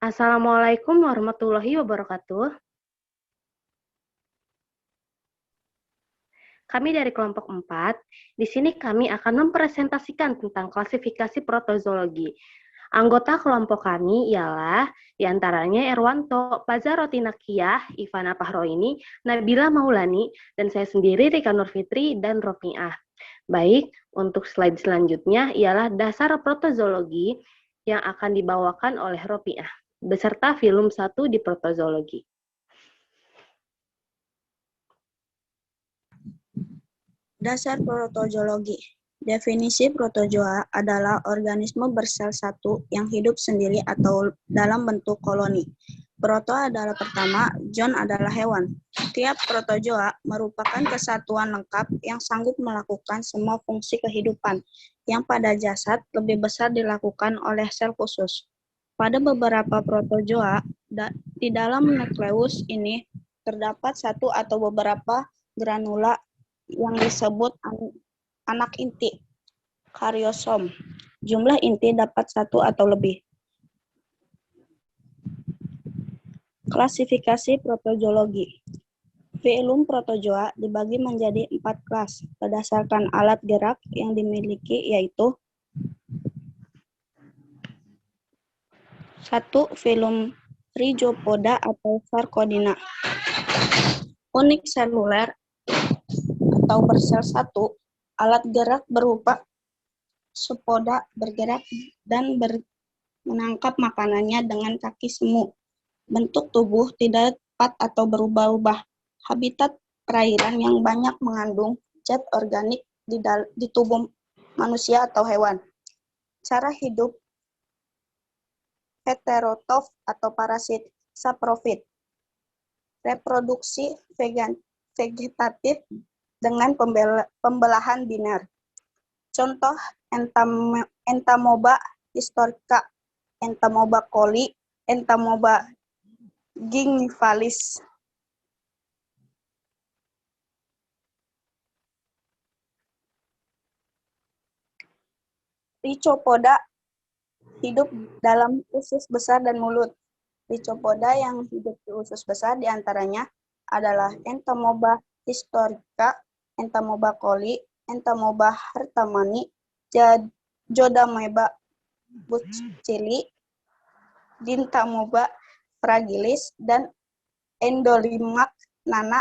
Assalamualaikum warahmatullahi wabarakatuh. Kami dari kelompok 4, di sini kami akan mempresentasikan tentang klasifikasi protozoologi. Anggota kelompok kami ialah diantaranya Erwanto, Pazaroti Nakiyah, Ivana Pahroini, Nabila Maulani, dan saya sendiri Rika Nurfitri dan Rofiah. Baik, untuk slide selanjutnya ialah dasar protozoologi yang akan dibawakan oleh Rofiah, beserta film 1 di protozoologi. Dasar protozoologi. Definisi protozoa adalah organisme bersel satu yang hidup sendiri atau dalam bentuk koloni. Proto adalah pertama, zoon adalah hewan. Tiap protozoa merupakan kesatuan lengkap yang sanggup melakukan semua fungsi kehidupan, yang pada jasad lebih besar dilakukan oleh sel khusus. Pada beberapa protozoa, di dalam nukleus ini terdapat satu atau beberapa granula yang disebut anak inti, karyosom. Jumlah inti dapat satu atau lebih. Klasifikasi protozoologi. Filum protozoa dibagi menjadi 4 kelas berdasarkan alat gerak yang dimiliki, yaitu 1. Filum Rhizopoda atau Sarcodina. Unik seluler atau bersel satu, alat gerak berupa spoda bergerak dan menangkap makanannya dengan kaki semu. Bentuk tubuh tidak tepat atau berubah-ubah. Habitat perairan yang banyak mengandung zat organik di tubuh manusia atau hewan. Cara hidup heterotrof atau parasit, saprofit. Reproduksi vegetatif dengan pembelahan biner. Contoh Entamoeba historica, Entamoeba coli, Entamoeba gingivalis. Rhizopoda hidup dalam usus besar dan mulut. Rhizopoda yang hidup di usus besar diantaranya adalah Entamoeba historica, Entamoeba coli, Entamoeba hartmani, Jodamoeba buccelli, Dintamoeba fragilis, dan Endolimac nana.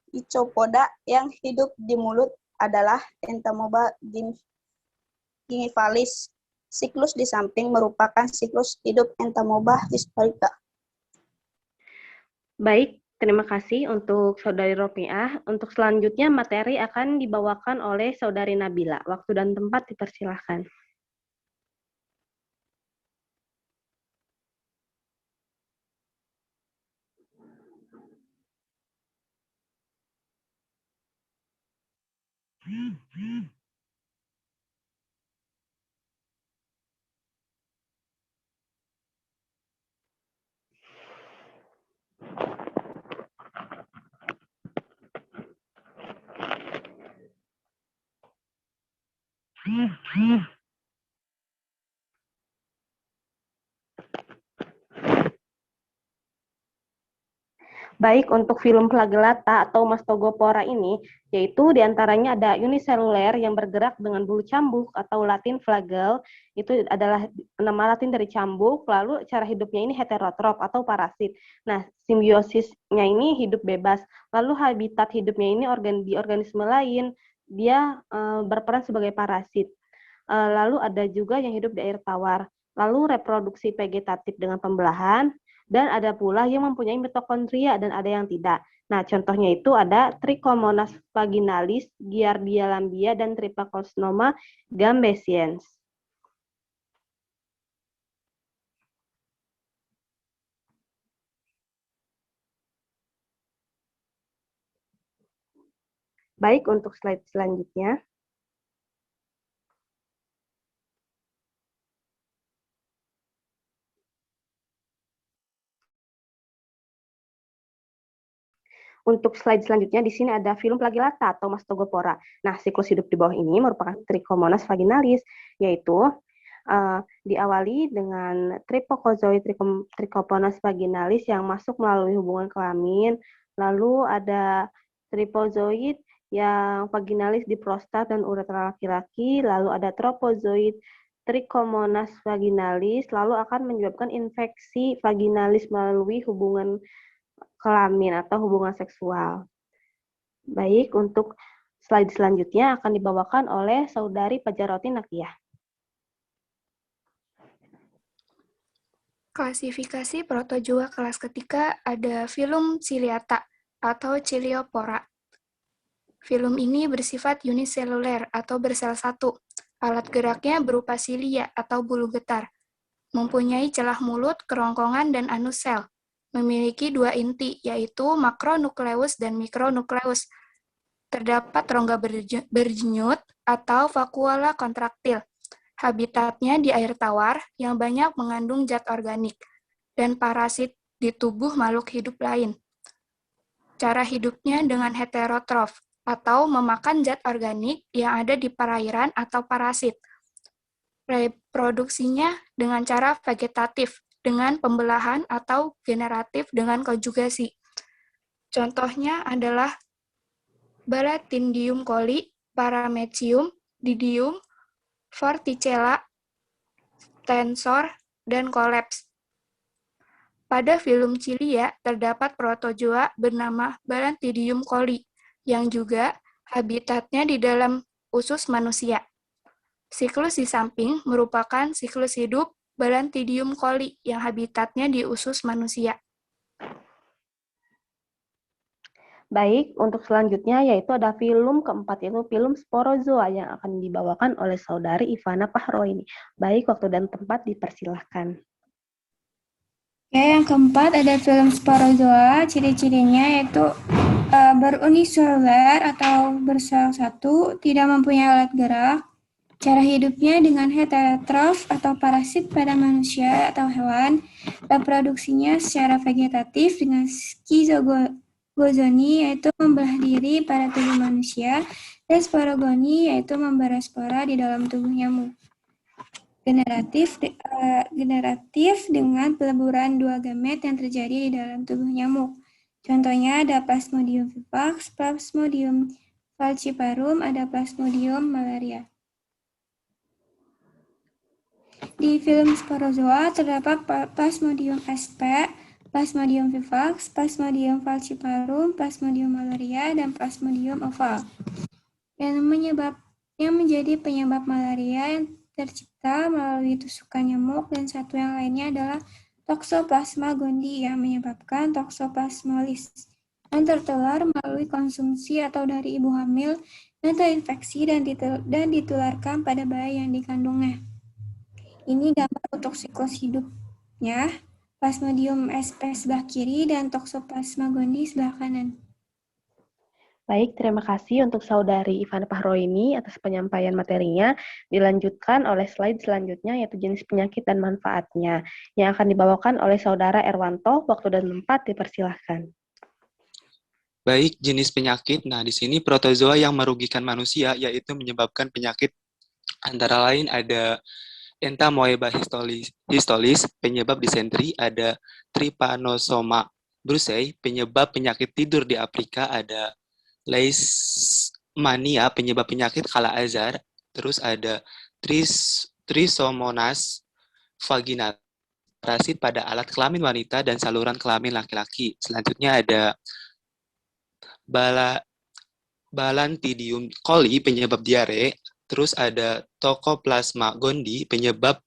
Rhizopoda yang hidup di mulut adalah Entamoeba gingivalis. Siklus di samping merupakan siklus hidup Entamoeba historica. Baik, terima kasih untuk Saudari Rofiah. Untuk selanjutnya materi akan dibawakan oleh Saudari Nabila. Waktu dan tempat dipersilahkan. Baik, untuk film flagellata atau mastogopora ini, yaitu diantaranya ada uniseluler yang bergerak dengan bulu cambuk atau Latin flagel, itu adalah nama Latin dari cambuk, lalu cara hidupnya ini heterotrof atau parasit. Nah, simbiosisnya ini hidup bebas, lalu habitat hidupnya ini di organisme lain, dia berperan sebagai parasit. Lalu ada juga yang hidup di air tawar, lalu reproduksi vegetatif dengan pembelahan, dan ada pula yang mempunyai mitokondria dan ada yang tidak. Nah, contohnya itu ada Trichomonas vaginalis, Giardia lambia, dan Trypanosoma gambesiens. Baik, untuk slide selanjutnya. Untuk slide selanjutnya, di sini ada film flagellata atau mastogopora. Nah, siklus hidup di bawah ini merupakan Trichomonas vaginalis, yaitu diawali dengan Trypozoid Trichoponas vaginalis yang masuk melalui hubungan kelamin, lalu ada Trypozoid yang vaginalis di prostat dan uretra laki-laki, lalu ada Tropozoid Trichomonas vaginalis, lalu akan menyebabkan infeksi vaginalis melalui hubungan kelamin atau hubungan seksual. Baik, untuk slide selanjutnya akan dibawakan oleh Saudari Pajaroti Nakiah. Klasifikasi protozoa kelas ketiga ada filum Ciliata atau Ciliopora. Filum ini bersifat uniseluler atau bersel satu. Alat geraknya berupa silia atau bulu getar. Mempunyai celah mulut, kerongkongan, dan anus sel. Memiliki dua inti, yaitu makronukleus dan mikronukleus. Terdapat rongga berjenyut atau vakuola kontraktil. Habitatnya di air tawar yang banyak mengandung zat organik dan parasit di tubuh makhluk hidup lain. Cara hidupnya dengan heterotrof atau memakan zat organik yang ada di perairan atau parasit. Reproduksinya dengan cara vegetatif, dengan pembelahan atau generatif dengan konjugasi. Contohnya adalah Balatindium coli, Paramecium, Didium, Vorticella, Tensor, dan Coleps. Pada filum Cilia terdapat protozoa bernama Balatindium coli, yang juga habitatnya di dalam usus manusia. Siklus di samping merupakan siklus hidup Balatindium coli yang habitatnya di usus manusia. Baik, untuk selanjutnya yaitu ada filum keempat, yaitu filum Sporozoa yang akan dibawakan oleh Saudari Ivana Pahroini. Baik, waktu dan tempat dipersilahkan. Oke, yang keempat ada filum Sporozoa. Ciri-cirinya yaitu beruniseluler atau bersel satu, tidak mempunyai alat gerak. Cara hidupnya dengan heterotrof atau parasit pada manusia atau hewan. Reproduksinya secara vegetatif dengan skizogoni yaitu membelah diri pada tubuh manusia, dan sporogoni yaitu membara spora di dalam tubuh nyamuk. Generatif dengan peleburan dua gamet yang terjadi di dalam tubuh nyamuk. Contohnya ada Plasmodium vivax, Plasmodium falciparum, ada Plasmodium malaria. Di filum Sporozoa terdapat Plasmodium sp, Plasmodium vivax, Plasmodium falciparum, Plasmodium malaria, dan Plasmodium oval. Yang menjadi penyebab malaria yang tercipta melalui tusukan nyamuk, dan satu yang lainnya adalah Toxoplasma gondii yang menyebabkan toxoplasmosis yang tertular melalui konsumsi atau dari ibu hamil dan terinfeksi dan ditularkan pada bayi yang dikandungnya. Ini gambar untuk siklus hidupnya, Plasmodium sp sebelah kiri dan Toxoplasma gondii sebelah kanan. Baik, terima kasih untuk Saudari Ivana Pahroini atas penyampaian materinya. Dilanjutkan oleh slide selanjutnya, yaitu jenis penyakit dan manfaatnya, yang akan dibawakan oleh Saudara Erwanto. Waktu dan tempat dipersilahkan. Baik, jenis penyakit. Nah, di sini protozoa yang merugikan manusia, yaitu menyebabkan penyakit antara lain ada Entamoeba histolis, penyebab disentri, ada Trypanosoma brucei, penyebab penyakit tidur di Afrika, ada Leishmania, penyebab penyakit kala azar, terus ada Trichomonas vaginalis, parasit pada alat kelamin wanita dan saluran kelamin laki-laki. Selanjutnya ada Balatindium coli, penyebab diare. Terus ada Toxoplasma gondii, penyebab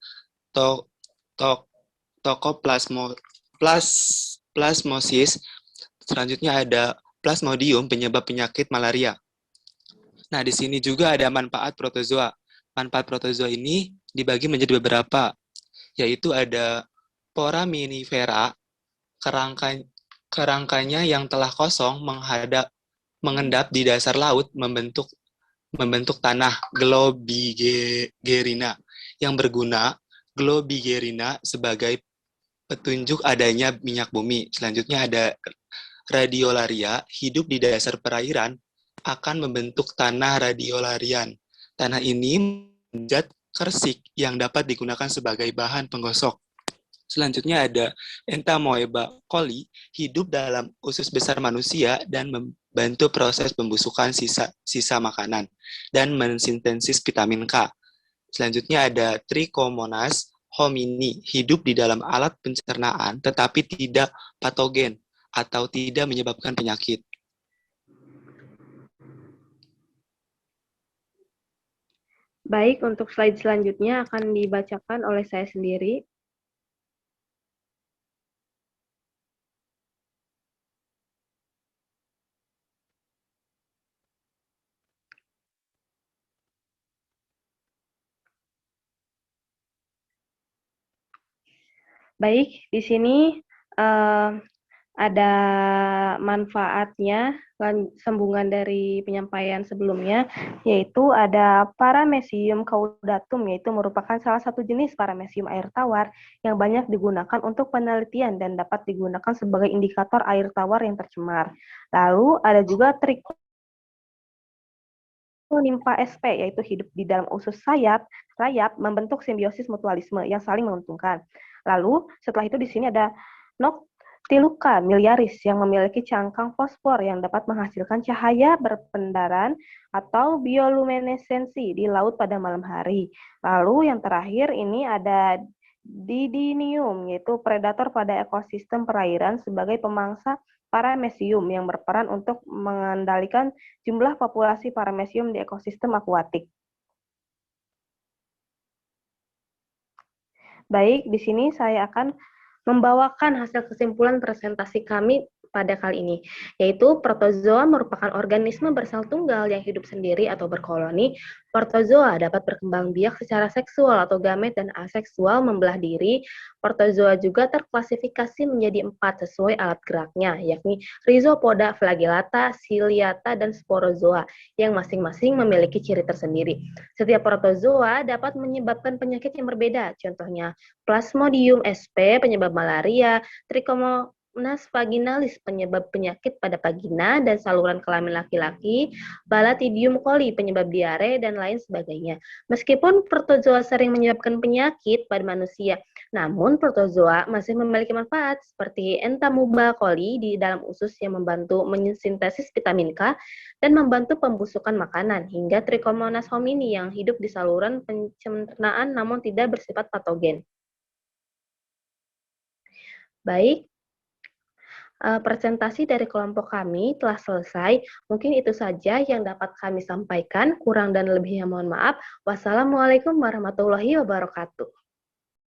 plasmosis. Selanjutnya ada Plasmodium, penyebab penyakit malaria. Nah, di sini juga ada manfaat protozoa. Manfaat protozoa ini dibagi menjadi beberapa, yaitu ada foraminifera, kerangkanya yang telah kosong mengendap di dasar laut membentuk tanah Globigerina yang berguna Globigerina sebagai petunjuk adanya minyak bumi. Selanjutnya ada Radiolaria, hidup di dasar perairan akan membentuk tanah radiolarian. Tanah ini zat kersik yang dapat digunakan sebagai bahan penggosok. Selanjutnya ada Entamoeba coli, hidup dalam usus besar manusia dan membantu proses pembusukan sisa makanan dan mensintesis vitamin K. Selanjutnya ada Trichomonas homini, hidup di dalam alat pencernaan tetapi tidak patogen atau tidak menyebabkan penyakit. Baik, untuk slide selanjutnya akan dibacakan oleh saya sendiri. Baik, di sini ada manfaatnya, sambungan dari penyampaian sebelumnya, yaitu ada Paramecium caudatum, yaitu merupakan salah satu jenis paramecium air tawar yang banyak digunakan untuk penelitian dan dapat digunakan sebagai indikator air tawar yang tercemar. Lalu ada juga Trichonympa sp, yaitu hidup di dalam usus rayap membentuk simbiosis mutualisme yang saling menguntungkan. Lalu setelah itu di sini ada Noctiluca miliaris yang memiliki cangkang fosfor yang dapat menghasilkan cahaya berpendaran atau bioluminesensi di laut pada malam hari. Lalu yang terakhir ini ada Didinium, yaitu predator pada ekosistem perairan sebagai pemangsa paramecium yang berperan untuk mengendalikan jumlah populasi paramecium di ekosistem akuatik. Baik, di sini saya akan membawakan hasil kesimpulan presentasi kami pada kali ini, yaitu protozoa merupakan organisme bersel tunggal yang hidup sendiri atau berkoloni. Protozoa dapat berkembang biak secara seksual atau gamet dan aseksual membelah diri. Protozoa juga terklasifikasi menjadi 4 sesuai alat geraknya, yakni Rhizopoda, Flagellata, Ciliata, dan Sporozoa, yang masing-masing memiliki ciri tersendiri. Setiap protozoa dapat menyebabkan penyakit yang berbeda, contohnya Plasmodium sp penyebab malaria, Trichomonas vaginalis penyebab penyakit pada vagina dan saluran kelamin laki-laki, Balatidium coli penyebab diare, dan lain sebagainya. Meskipun protozoa sering menyebabkan penyakit pada manusia, namun protozoa masih memiliki manfaat seperti Entamoeba coli di dalam usus yang membantu mensintesis vitamin K dan membantu pembusukan makanan, hingga Trichomonas homini yang hidup di saluran pencernaan namun tidak bersifat patogen. Baik, presentasi dari kelompok kami telah selesai. Mungkin itu saja yang dapat kami sampaikan. Kurang dan lebihnya mohon maaf. Wassalamualaikum warahmatullahi wabarakatuh.